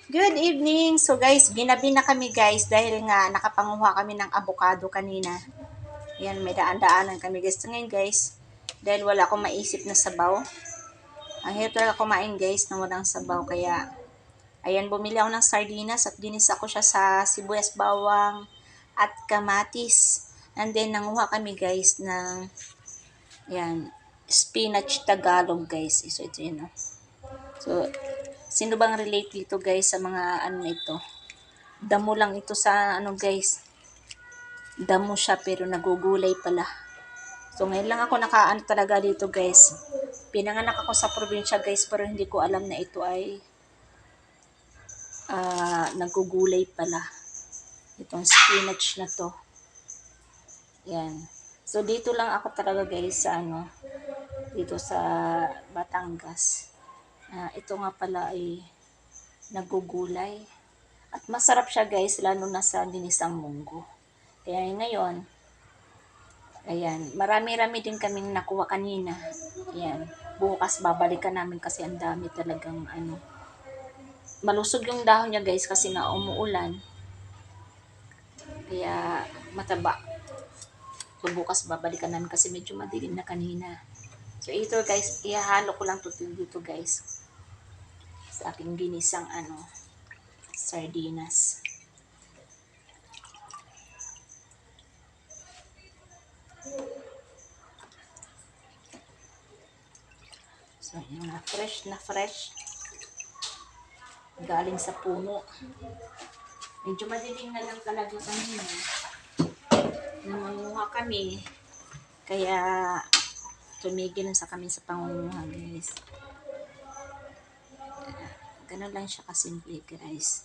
Good evening! So guys, ginabi na kami guys dahil nga nakapanguha kami ng avocado kanina. Yan, may daan-daanan kami guys. Ngayon guys, dahil wala akong maisip na sabaw. Ang hirap talaga kumain guys na walang sabaw. Kaya, ayan, bumili ako ng sardinas at ginisa ko siya sa sibuyas, bawang at kamatis. And then, nanguha kami guys ng, yan, spinach Tagalog guys. So, ito yun. So, sino bang relate dito guys sa mga ano na ito? Damo lang ito sa ano guys. Damo siya pero nagugulay pala. So ngayon lang ako nakaano talaga dito guys. Pinanganak ako sa probinsya guys pero hindi ko alam na ito ay nagugulay pala. Itong spinach na to. Yan. So dito lang ako talaga guys sa ano. Dito sa Batangas. Ito nga pala ay nagugulay. At masarap siya guys, lalo na sa ginisang munggo. Kaya ngayon, ayan, marami-rami din kaming nakuha kanina. Ayan, bukas babalikan namin kasi ang dami talagang ano. Malusog yung dahon niya guys kasi nga umuulan. Kaya mataba. So bukas babalikan namin kasi medyo madilim na kanina. So ito guys, ihahalo ko lang dito guys. Sa aking ginisang ano, sardinas. So, yung na fresh. Galing sa puno. Medyo madilim na lang talaga kanina. Nangunguha kami. Kaya, tumigil na sa kami sa pangunguha, guys. Ganun lang siya kasimple, guys.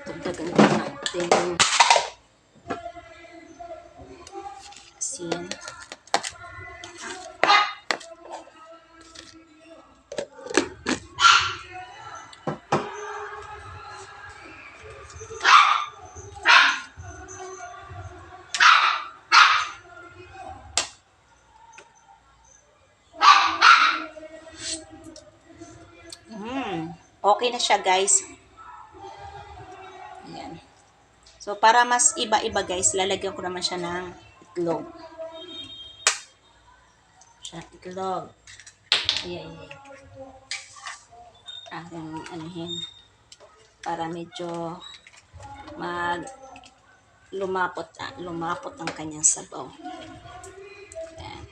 Tagdagan ko natin. Asin. Okay na siya guys. Ayan. So para mas iba-iba guys, lalagyan ko naman siya ng itlog. Itlog. Ayan. Anuhin. Para medyo lumapot ang kanyang sabaw. Ayan.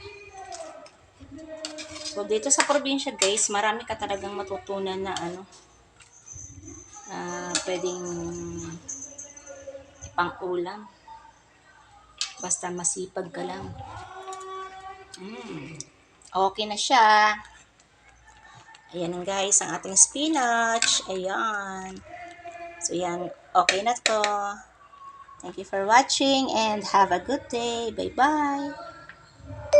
So dito sa probinsya guys, marami ka talagang matutunan na ano, pwedeng ipang-ulam. Basta masipag ka lang. Okay na siya. Ayan guys, ang ating spinach. Ayan. So yan, okay na to. Thank you for watching and have a good day. Bye-bye.